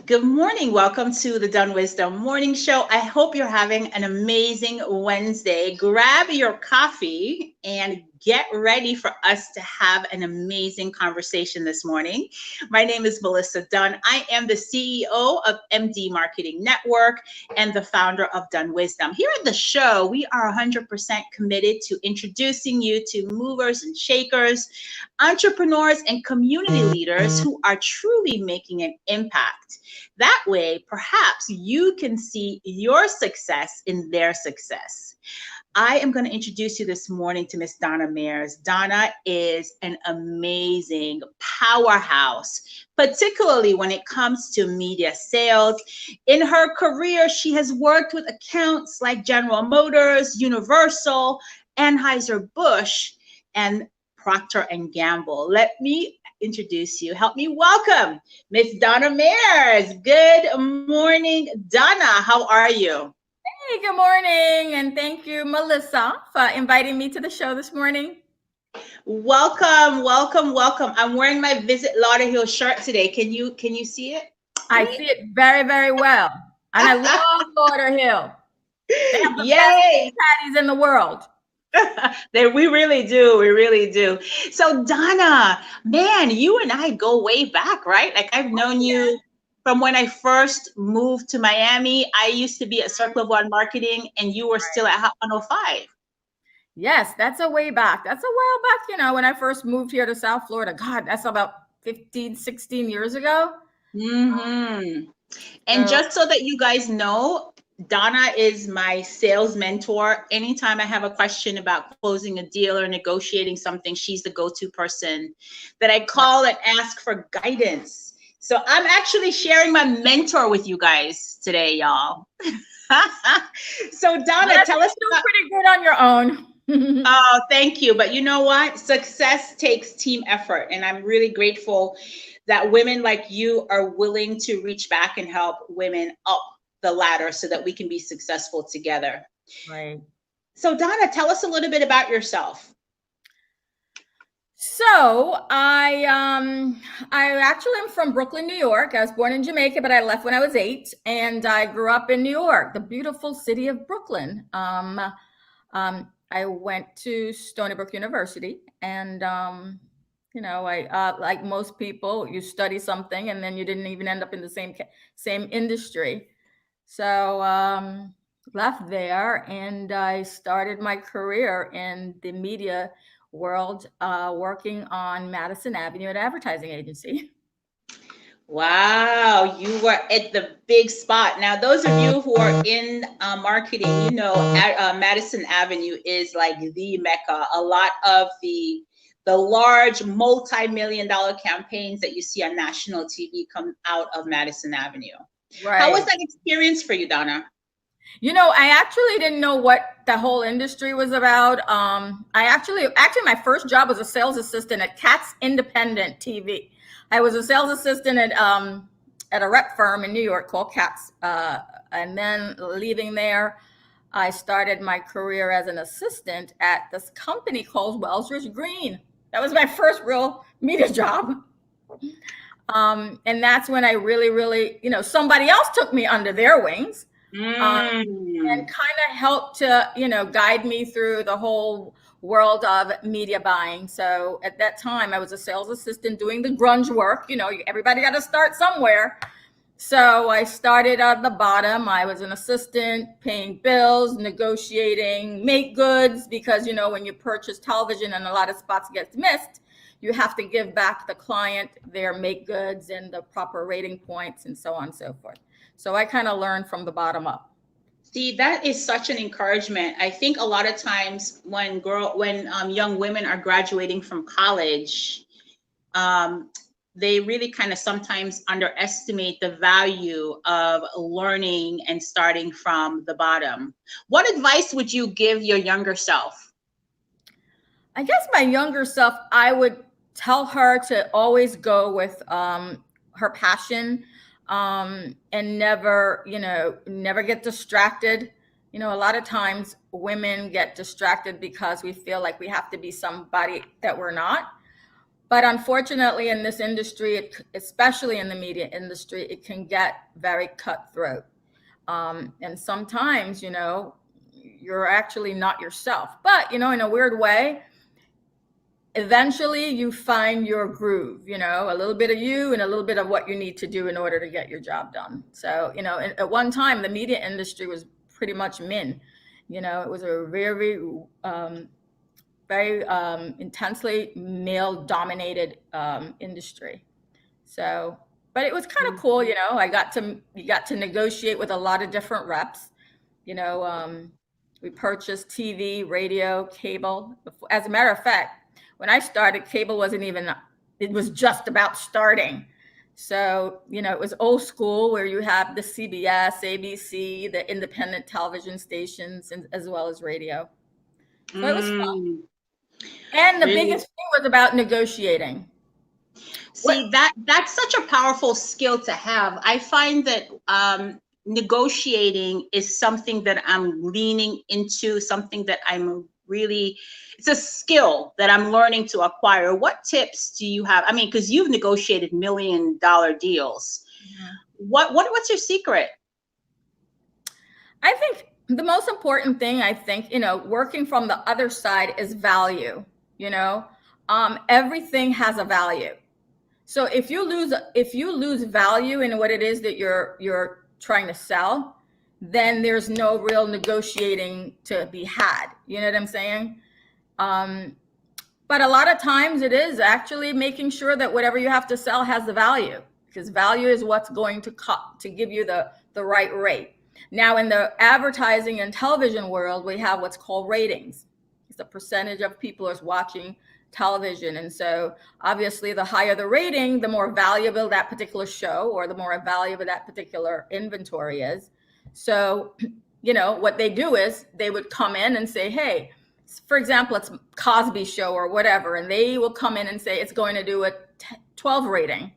Good morning. Welcome to the DunnWisdom Morning Show. I hope you're having an amazing Wednesday. Grab your coffee and get ready for us to have an amazing conversation this morning. My name is Melissa Dunn. I am the CEO of MD Marketing Network and the founder of DunnWisdom. Here at the show, we are 100% committed to introducing you to movers and shakers, entrepreneurs, and community leaders who are truly making an impact. That way, perhaps you can see your success in their success. I am going to introduce you this morning to Miss Donna Mairs. Donna is an amazing powerhouse, particularly when it comes to media sales. In her career, she has worked with accounts like General Motors, Universal, Anheuser-Busch, and Procter & Gamble. Let me introduce you. Help me welcome Miss Donna Mairs. Good morning, Donna. How are you? Hey, good morning, and thank you, Melissa, for inviting me to the show this morning. Welcome, welcome, welcome. I'm wearing my Visit Lauderhill shirt today. Can you see it? I see it very, very well, and I love Lauderhill. They have the best patties in the world. We really do. We really do. So Donna, man, you and I go way back, right? Like I've known you from when I first moved to Miami. I used to be at Circle of One Marketing and you were still at Hot 105. Yes, that's a way back. That's a while back, when I first moved here to South Florida. God, that's about 15, 16 years ago. Mm-hmm. And just so that you guys know, Donna is my sales mentor. Anytime I have a question about closing a deal or negotiating something, she's the go-to person that I call and ask for guidance. So I'm actually sharing my mentor with you guys today, y'all. So Donna, tell us. You're pretty good on your own. Oh, thank you. But you know what? Success takes team effort. And I'm really grateful that women like you are willing to reach back and help women up the ladder so that we can be successful together. Right. So Donna, tell us a little bit about yourself. So I actually am from Brooklyn, New York. I was born in Jamaica, but I left when I was 8, and I grew up in New York, the beautiful city of Brooklyn. I went to Stony Brook University, and I like most people, you study something and then you didn't even end up in the same industry. So left there, and I started my career in the media world, working on Madison Avenue, an advertising agency. Wow, you were at the big spot. Now, those of you who are in marketing, Madison Avenue is like the Mecca. A lot of the large multi-million-dollar campaigns that you see on national TV come out of Madison Avenue. Right. How was that experience for you, Donna? I actually didn't know what the whole industry was about. Actually, my first job was a sales assistant at Katz Independent TV. I was a sales assistant at a rep firm in New York called Katz. And then leaving there, I started my career as an assistant at this company called Wells Rich Green. That was my first real media job. And that's when I really, somebody else took me under their wings. And kind of helped to, guide me through the whole world of media buying. So at that time, I was a sales assistant doing the grunge work. Everybody got to start somewhere. So I started at the bottom. I was an assistant, paying bills, negotiating, make goods, because, when you purchase television and a lot of spots get missed, you have to give back the client their make goods and the proper rating points and so on and so forth. So I kind of learned from the bottom up. See, that is such an encouragement. I think a lot of times when young women are graduating from college, they really kind of sometimes underestimate the value of learning and starting from the bottom. What advice would you give your younger self? I guess my younger self, I would tell her to always go with her passion. And never get distracted. A lot of times women get distracted because we feel like we have to be somebody that we're not. But unfortunately, in this industry, especially in the media industry, it can get very cutthroat. And sometimes, you're actually not yourself. But, in a weird way, eventually you find your groove, a little bit of you and a little bit of what you need to do in order to get your job done. So, at one time, the media industry was pretty much men. It was a very, very intensely male-dominated industry. So, but it was kind of cool, you got to negotiate with a lot of different reps. We purchased TV, radio, cable. As a matter of fact, when I started, cable wasn't even, it was just about starting. So, it was old school where you have the CBS, ABC, the independent television stations, as well as radio. So it was fun. And the biggest thing was about negotiating. See, that's such a powerful skill to have. I find that negotiating is something that I'm leaning into, something that it's a skill that I'm learning to acquire. What tips do you have? I mean, because you've negotiated $1 million deals. Mm-hmm. What's your secret? I think the most important thing, working from the other side is value. Everything has a value. So if you lose value in what it is that you're trying to sell, then there's no real negotiating to be had. You know what I'm saying? But a lot of times it is actually making sure that whatever you have to sell has the value, because value is what's going to give you the right rate. Now, in the advertising and television world, we have what's called ratings. It's the percentage of people who's watching television. And so obviously the higher the rating, the more valuable that particular show or the more valuable that particular inventory is. So, what they do is they would come in and say, hey, for example, it's Cosby Show or whatever, and they will come in and say it's going to do a 12 rating.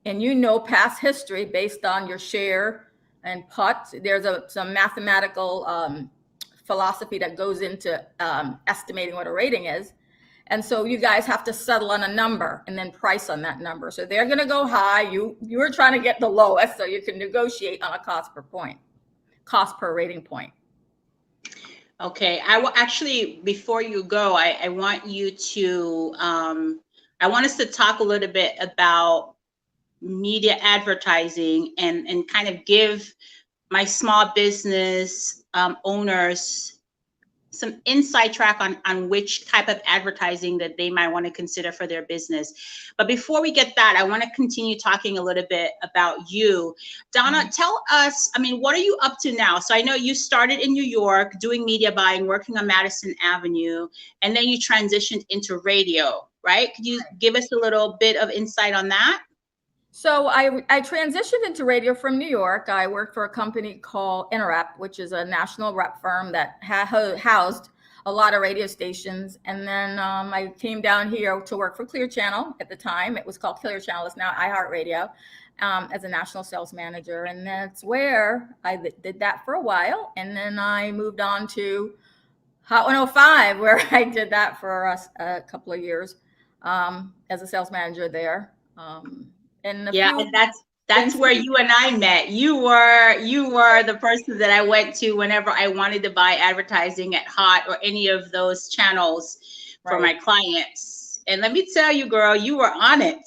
And past history based on your share and put, there's some mathematical philosophy that goes into estimating what a rating is. And so you guys have to settle on a number and then price on that number. So they're going to go high. You're trying to get the lowest so you can negotiate on a cost per rating point. Okay. I will actually, before you go, I want you to, I want us to talk a little bit about media advertising and kind of give my small business owners some inside track on which type of advertising that they might want to consider for their business. But before we get that, I want to continue talking a little bit about you. Donna, tell us, what are you up to now? So I know you started in New York doing media buying, working on Madison Avenue, and then you transitioned into radio, right? Could you give us a little bit of insight on that? So I transitioned into radio from New York. I worked for a company called Interrep, which is a national rep firm that housed a lot of radio stations. And then I came down here to work for Clear Channel at the time. It was called Clear Channel. It's now iHeartRadio, as a national sales manager. And that's where I did that for a while. And then I moved on to Hot 105, where I did that for a couple of years as a sales manager there. And that's where you and I met. You were the person that I went to whenever I wanted to buy advertising at Hot or any of those channels for my clients. And let me tell you, girl, you were on it.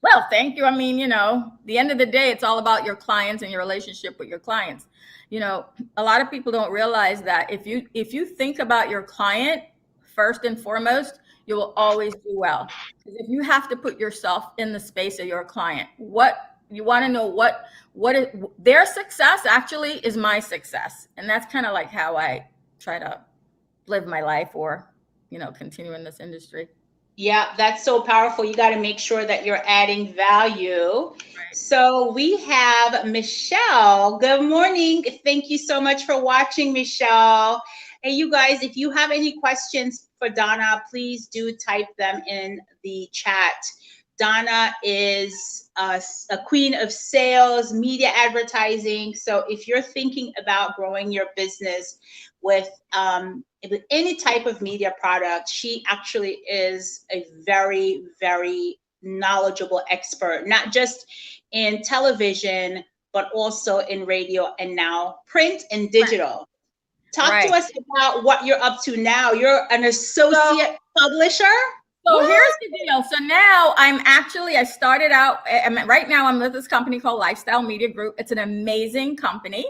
Well, thank you. The end of the day, it's all about your clients and your relationship with your clients. A lot of people don't realize that if you think about your client first and foremost, you will always do well. Because if you have to put yourself in the space of your client, what you want to know, what is their success actually is my success. And that's kind of like how I try to live my life or, continue in this industry. Yeah, that's so powerful. You got to make sure that you're adding value. Right. So we have Michelle. Good morning. Thank you so much for watching, Michelle. Hey, you guys, if you have any questions for Donna, please do type them in the chat. Donna is a queen of sales, media advertising. So if you're thinking about growing your business with any type of media product, she actually is a very, very knowledgeable expert, not just in television, but also in radio and now print and digital. Talk to us about what you're up to now. You're an associate publisher. So here's the deal. So now I started out, right now I'm with this company called Lifestyle Media Group. It's an amazing company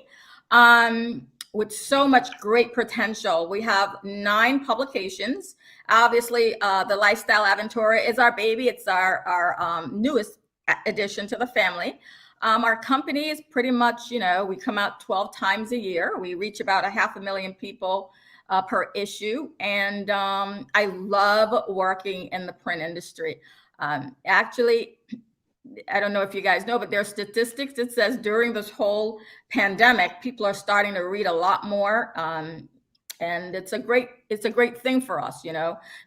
with so much great potential. We have 9 publications. Obviously, the Lifestyle Aventura is our baby. It's our newest addition to the family. Our company is pretty much, we come out 12 times a year. We reach about 500,000 people per issue. And I love working in the print industry. Actually, I don't know if you guys know, but there are statistics that says during this whole pandemic, people are starting to read a lot more. And it's a great thing for us,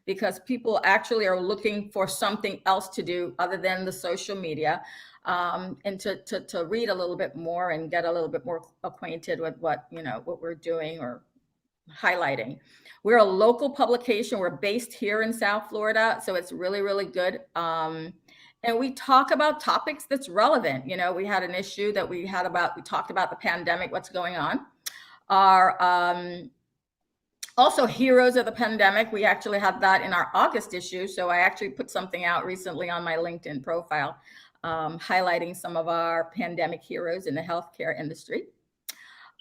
because people actually are looking for something else to do other than the social media, and to read a little bit more and get a little bit more acquainted with what we're doing or highlighting. We're a local publication. We're based here in South Florida, so it's really, really good. And we talk about topics that's relevant. We had an issue that we talked about the pandemic, what's going on. Our also heroes of the pandemic, we actually had that in our August issue. So I actually put something out recently on my LinkedIn profile, highlighting some of our pandemic heroes in the healthcare industry.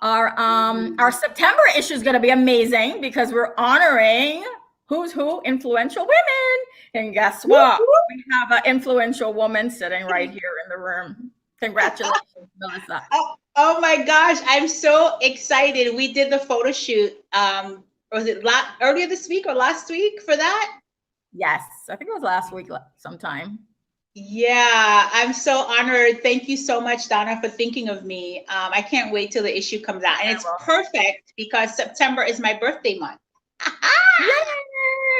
Our September issue is going to be amazing because we're honoring who's who, influential women. And guess what? We have an influential woman sitting right here in the room. Congratulations, Melissa. Oh my gosh, I'm so excited. We did the photo shoot. Was it earlier this week or last week for that? Yes, I think it was last week sometime. Yeah, I'm so honored. Thank you so much, Donna, for thinking of me. I can't wait till the issue comes out. And it's perfect because September is my birthday month. Yay!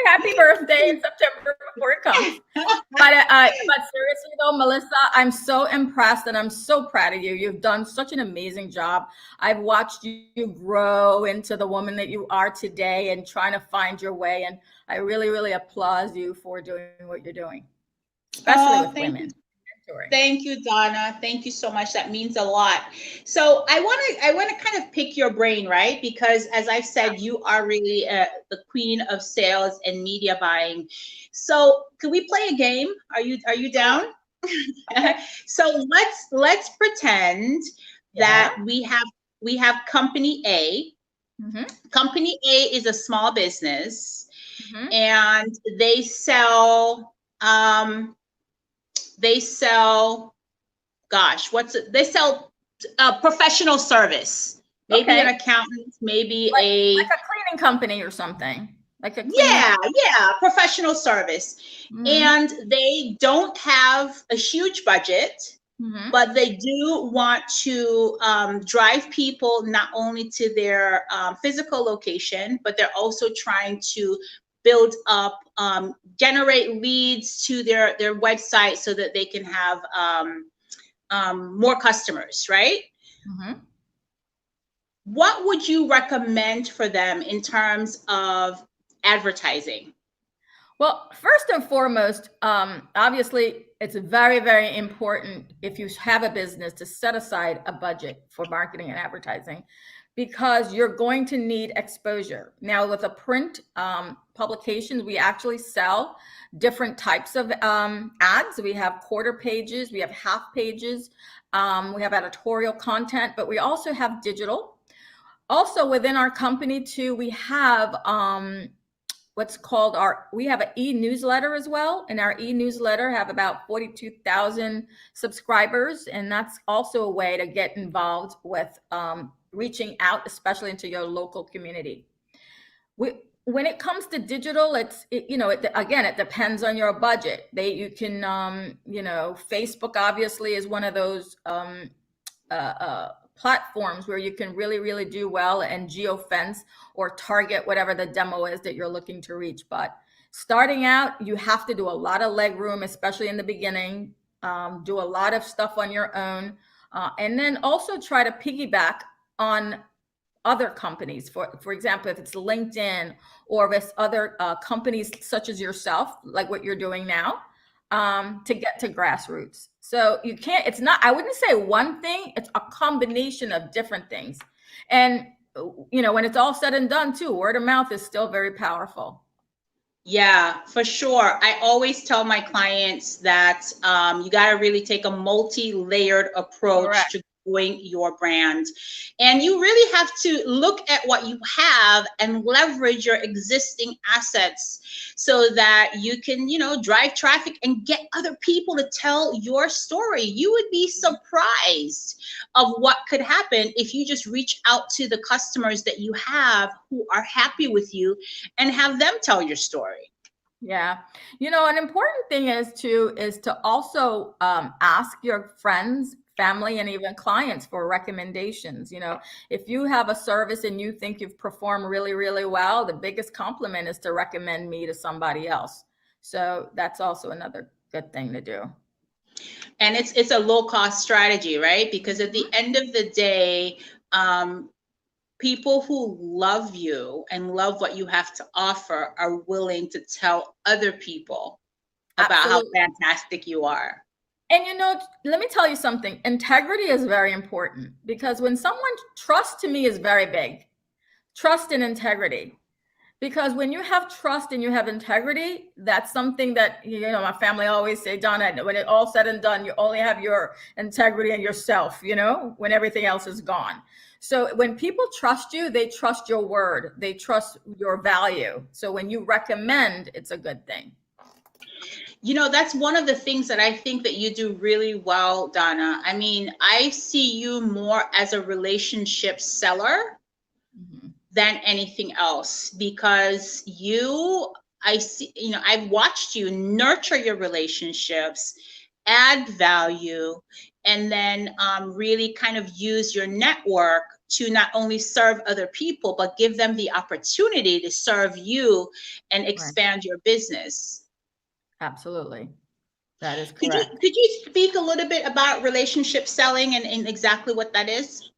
Happy birthday in September before it comes. But seriously though, Melissa, I'm so impressed and I'm so proud of you. You've done such an amazing job. I've watched you grow into the woman that you are today and trying to find your way. And I really, really applaud you for doing what you're doing, especially with women. Thank you, Donna. Thank you so much. That means a lot. So I want to kind of pick your brain, right? Because as I said, you are really the queen of sales and media buying. So can we play a game? Are you down? So let's pretend that we have company A. Mm-hmm. Company A is a small business, mm-hmm. and they sell professional service, maybe an accountant, maybe like a cleaning company or something, professional service. Mm-hmm. And they don't have a huge budget, mm-hmm. but they do want to drive people not only to their physical location, but they're also trying to build up, generate leads to their website so that they can have more customers, right? Mm-hmm. What would you recommend for them in terms of advertising? Well, first and foremost, obviously, it's very, very important if you have a business to set aside a budget for marketing and advertising, because you're going to need exposure. Now, with a print publications, we actually sell different types of ads. We have quarter pages, we have half pages, we have editorial content, but we also have digital. Also within our company too, we have we have an e-newsletter as well. And our e-newsletter have about 42,000 subscribers. And that's also a way to get involved with reaching out, especially into your local community. When it comes to digital, it depends on your budget. You can, Facebook obviously is one of those platforms where you can really, really do well and geofence or target whatever the demo is that you're looking to reach. But Starting out, you have to do a lot of leg room, especially in the beginning. Do a lot of stuff on your own. And then also try to piggyback on other companies. For example, if it's LinkedIn or if it's other companies such as yourself, like what you're doing now, to get to grassroots. So you can't, it's not, I wouldn't say one thing, it's a combination of different things. And, when it's all said and done too, word of mouth is still very powerful. Yeah, for sure. I always tell my clients that you got to really take a multi-layered approach Correct. to growing your brand. And you really have to look at what you have and leverage your existing assets so that you can, drive traffic and get other people to tell your story. You would be surprised of what could happen if you just reach out to the customers that you have who are happy with you and have them tell your story. Yeah. An important thing is to also ask your friends, family, and even clients for recommendations. If you have a service and you think you've performed really, really well, the biggest compliment is to recommend me to somebody else. So that's also another good thing to do. And it's a low cost strategy, right? Because at the end of the day, people who love you and love what you have to offer are willing to tell other people about Absolutely. how fantastic you are. And let me tell you something. Integrity is very important because when someone, trust to me is very big. Trust and integrity. Because when you have trust and you have integrity, that's something that, my family always say, Donna, when it's all said and done, you only have your integrity and yourself, when everything else is gone. So when people trust you, they trust your word. They trust your value. So when you recommend, it's a good thing. That's one of the things that I think that you do really well, Donna. I mean, I see you more as a relationship seller than anything else because I've watched you nurture your relationships, add value, and then really kind of use your network to not only serve other people, but give them the opportunity to serve you and expand your business. Absolutely. That is correct. Could you speak a little bit about relationship selling and exactly what that is?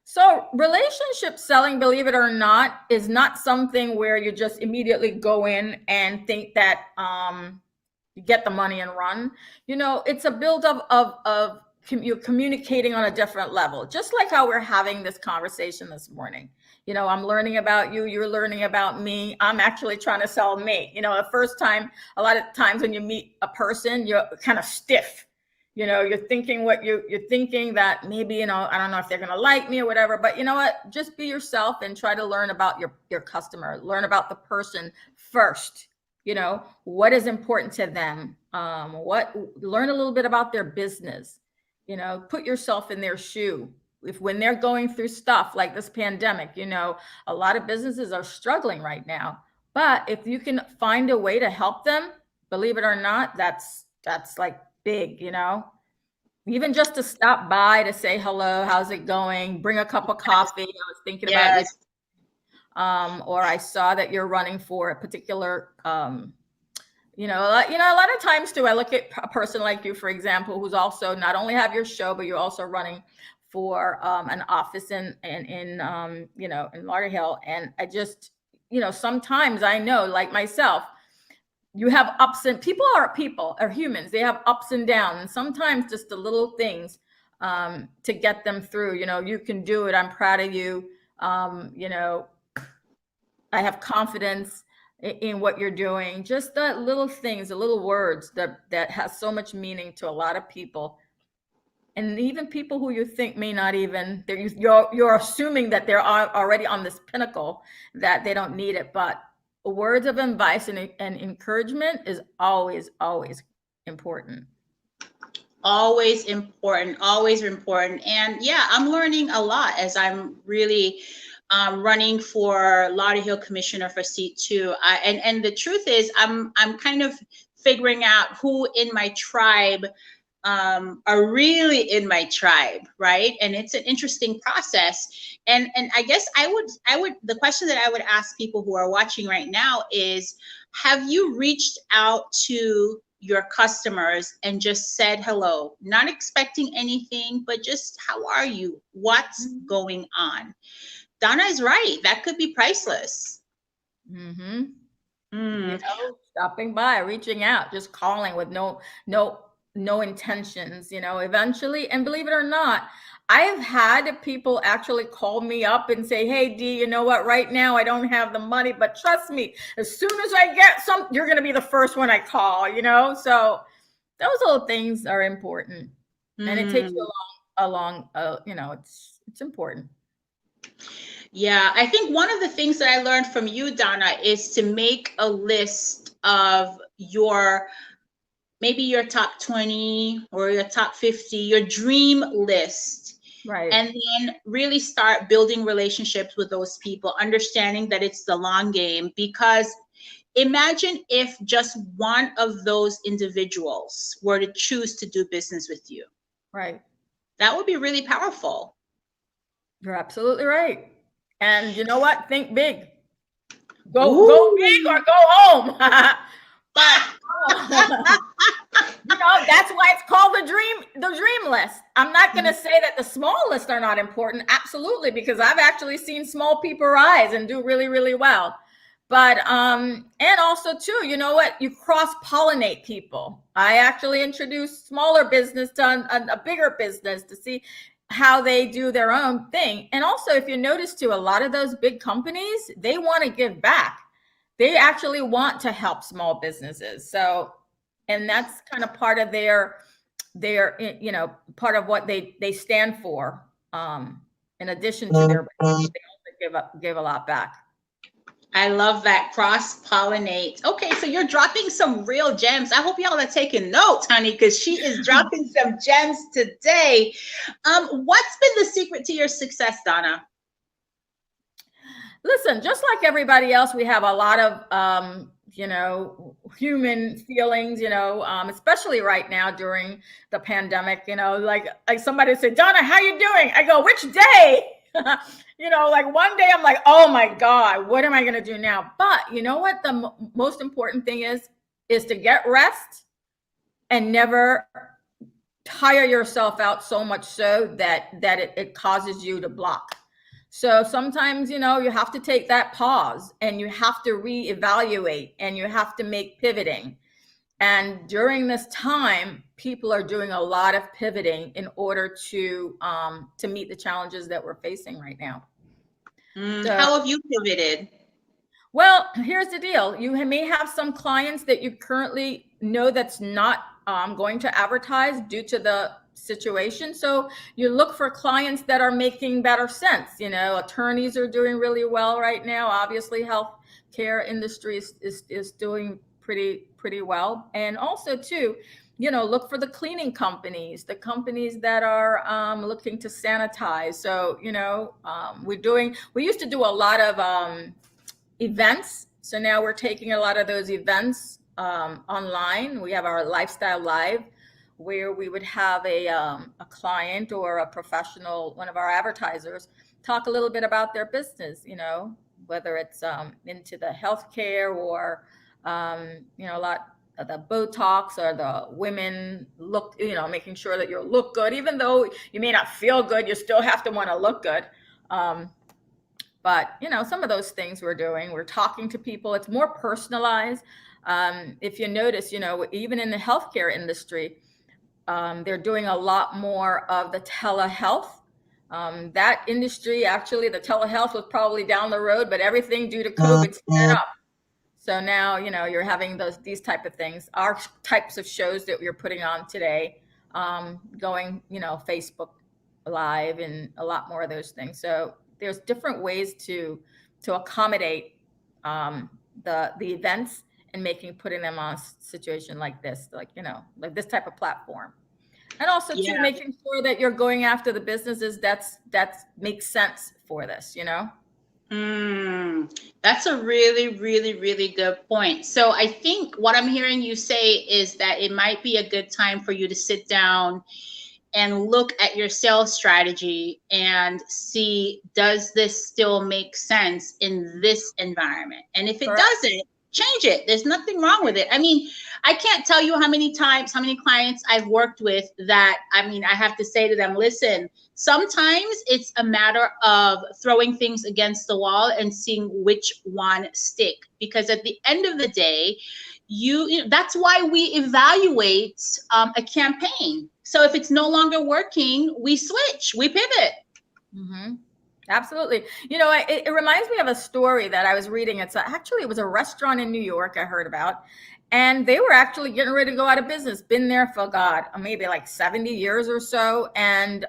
So relationship selling, believe it or not, is not something where you just immediately go in and think that you get the money and run. It's a buildup of you're communicating on a different level, just like how we're having this conversation this morning. I'm learning about you, you're learning about me. I'm actually trying to sell me. The first time, a lot of times when you meet a person, you're kind of stiff. You're thinking you're thinking that maybe, I don't know if they're going to like me or whatever, but you know what, just be yourself and try to learn about your customer, learn about the person first. What is important to them? Learn a little bit about their business, put yourself in their shoe. When they're going through stuff like this pandemic, a lot of businesses are struggling right now, but if you can find a way to help them, believe it or not, that's like big, even just to stop by to say hello, how's it going, bring a cup of coffee. I was thinking about you, or I saw that you're running for a particular a lot of times too, I look at a person like you, for example, who's also not only have your show, but you're also running for an office in Lauderhill. And I just, sometimes I know, like myself, you have ups and people are humans. They have ups and downs, and sometimes just the little things to get them through. You can do it. I'm proud of you. I have confidence in what you're doing. Just the little things, the little words that has so much meaning to a lot of people. And even people who you think may not even, you're assuming that they're already on this pinnacle, that they don't need it. But words of advice and encouragement is always, always important. Always important, always important. And yeah, I'm learning a lot as I'm really running for Lauderhill Commissioner for seat 2. And the truth is I'm kind of figuring out who in my tribe are really in my tribe, right? And it's an interesting process. And I guess I would the question that I would ask people who are watching right now is, have you reached out to your customers and just said hello, not expecting anything, but just how are you? What's going on? Donna is right. That could be priceless. Mm-hmm. You know, stopping by, reaching out, just calling with no intentions, you know, eventually. And believe it or not, I have had people actually call me up and say, hey, Dee, you know what, right now I don't have the money, but trust me, as soon as I get some, you're going to be the first one I call, you know? So those little things are important. And it takes you along, you know, it's important. Yeah, I think one of the things that I learned from you, Donna, is to make a list of maybe your top 20 or your top 50, your dream list. Right. And then really start building relationships with those people, understanding that it's the long game. Because imagine if just one of those individuals were to choose to do business with you. Right. That would be really powerful. You're absolutely right. And you know what? Think big. Go big or go home. But you know, that's why it's called the dream list. I'm not going to say that the small lists are not important. Absolutely, because I've actually seen small people rise and do really, really well. But and also too, you know what? You cross-pollinate people. I actually introduced smaller business to a bigger business to see how they do their own thing. And also, if you notice too, a lot of those big companies, they want to give back. They actually want to help small businesses. So, and that's kind of part of their you know, part of what they stand for. In addition to their, they also give a lot back. I love that, cross-pollinate. Okay, so you're dropping some real gems. I hope y'all are taking notes, honey, because she is dropping some gems today. What's been the secret to your success, Donna? Listen, just like everybody else, we have a lot of you know, human feelings, you know, especially right now during the pandemic, you know, like somebody said, Donna, how you doing? I go, which day? You know, like one day I'm like, oh my God, what am I going to do now? But you know what? The most important thing is to get rest and never tire yourself out so much so that it causes you to block. So sometimes, you know, you have to take that pause and you have to reevaluate and you have to make pivoting. And during this time, people are doing a lot of pivoting in order to meet the challenges that we're facing right now. So, how have you pivoted? Well, here's the deal. You may have some clients that you currently know that's not going to advertise due to the situation. So you look for clients that are making better sense. You know, attorneys are doing really well right now. Obviously, healthcare industry is doing pretty well. And also too, you know, look for the cleaning companies, the companies that are looking to sanitize. So, you know, we used to do a lot of events. So now we're taking a lot of those events online. We have our Lifestyle Live, where we would have a client or a professional, one of our advertisers, talk a little bit about their business, you know, whether it's into the healthcare or, you know, a lot of the Botox or the women look, you know, making sure that you look good, even though you may not feel good, you still have to want to look good. But, you know, some of those things we're doing, we're talking to people. It's more personalized. If you notice, you know, even in the healthcare industry, they're doing a lot more of the telehealth. That industry, actually, the telehealth was probably down the road, but everything due to COVID sped up. So now, you know, you're having these type of things, our types of shows that we're putting on today, going, you know, Facebook Live and a lot more of those things. So there's different ways to accommodate the events and putting them on a situation like this, like, you know, like this type of platform. And also too, making sure that you're going after the businesses that makes sense for this, you know? That's a really, really, really good point. So I think what I'm hearing you say is that it might be a good time for you to sit down and look at your sales strategy and see, does this still make sense in this environment? And if it doesn't, change it. There's nothing wrong with it. I mean, I can't tell you how many clients I've worked with that, I mean, I have to say to them, listen, sometimes it's a matter of throwing things against the wall and seeing which one stick. Because at the end of the day, you know, that's why we evaluate a campaign. So if it's no longer working, we switch, we pivot. Mm-hmm. Absolutely. You know, it reminds me of a story that I was reading. It was a restaurant in New York I heard about, and they were actually getting ready to go out of business. Been there for maybe like 70 years or so. And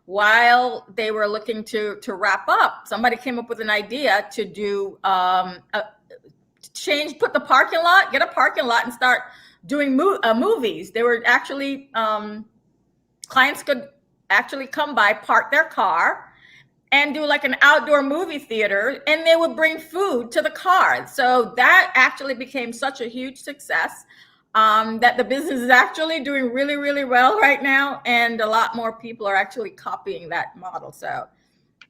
while they were looking to wrap up, somebody came up with an idea to do put the parking lot, get a parking lot and start doing movies. They were actually, clients could actually come by, park their car, and do like an outdoor movie theater, and they would bring food to the car. So that actually became such a huge success that the business is actually doing really, really well right now. And a lot more people are actually copying that model. So,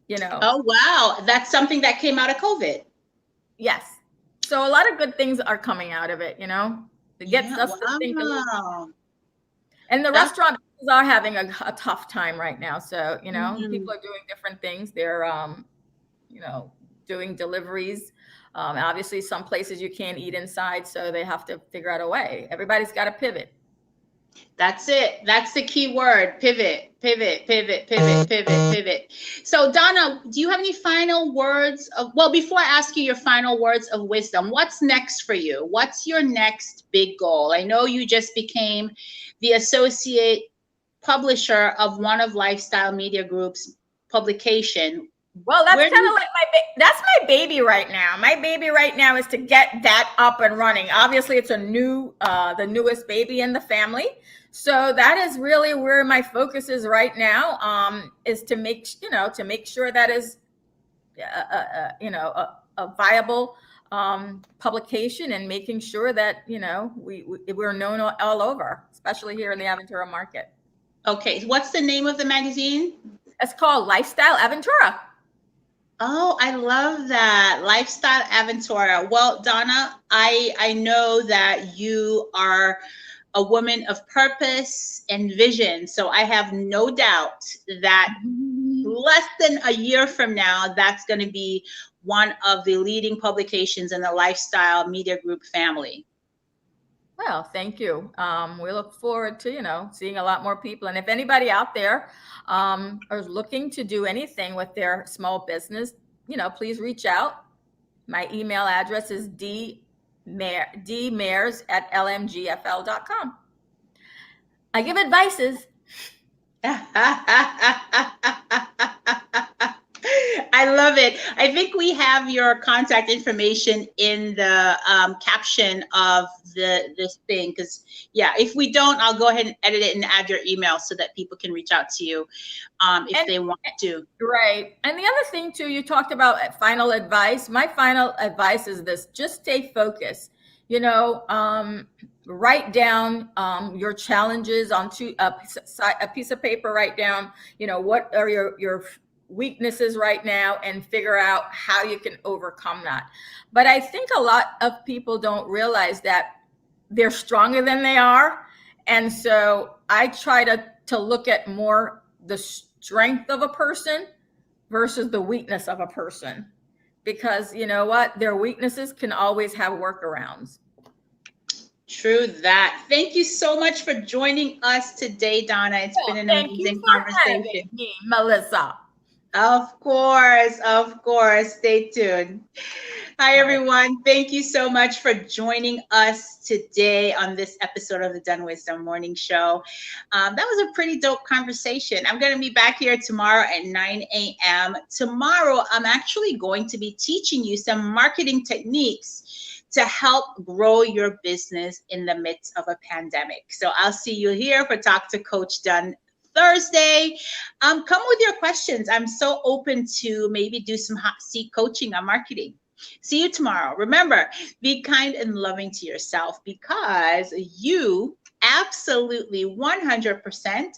you know. Oh, wow. That's something that came out of COVID. Yes. So a lot of good things are coming out of it, you know. It gets us to think a little. And the restaurant are having a tough time right now. So, you know, people are doing different things. They're, you know, doing deliveries. Obviously, some places you can't eat inside, so they have to figure out a way. Everybody's got to pivot. That's it. That's the key word. Pivot, pivot, pivot, pivot, pivot, pivot. So Donna, do you have any final words well, before I ask you your final words of wisdom, what's next for you? What's your next big goal? I know you just became the associate publisher of one of Lifestyle Media Group's publication. Well, that's kind of like that's my baby right now. My baby right now is to get that up and running. Obviously, it's the newest baby in the family. So that is really where my focus is right now, is to make sure that is, a viable publication, and making sure that, you know, we're known all over, especially here in the Aventura market. Okay. What's the name of the magazine? It's called Lifestyle Aventura. Oh, I love that. Lifestyle Aventura. Well, Donna, I know that you are a woman of purpose and vision. So I have no doubt that less than a year from now, that's going to be one of the leading publications in the Lifestyle Media Group family. Well, thank you. We look forward to, you know, seeing a lot more people. And if anybody out there are looking to do anything with their small business, you know, please reach out. My email address is dmairs@lmgfl.com. I give advices. I love it. I think we have your contact information in the caption of this thing, because yeah, if we don't, I'll go ahead and edit it and add your email so that people can reach out to you if they want to. Right. And the other thing too, you talked about final advice. My final advice is this: just stay focused. You know, write down your challenges onto a piece of paper. Write down, you know, what are your weaknesses right now, and figure out how you can overcome that. But I think a lot of people don't realize that they're stronger than they are. And so I try to look at more the strength of a person versus the weakness of a person, because you know what, their weaknesses can always have workarounds. True that. Thank you so much for joining us today, Donna. It's been an amazing conversation. Me, Melissa. Of course. Stay tuned. Hi, everyone. Thank you so much for joining us today on this episode of the DunnWisdom Morning Show. That was a pretty dope conversation. I'm going to be back here tomorrow at 9 a.m. Tomorrow, I'm actually going to be teaching you some marketing techniques to help grow your business in the midst of a pandemic. So I'll see you here for Talk to Coach Dunn Thursday. Come with your questions. I'm so open to maybe do some hot seat coaching on marketing. See you tomorrow. Remember, be kind and loving to yourself because you absolutely 100%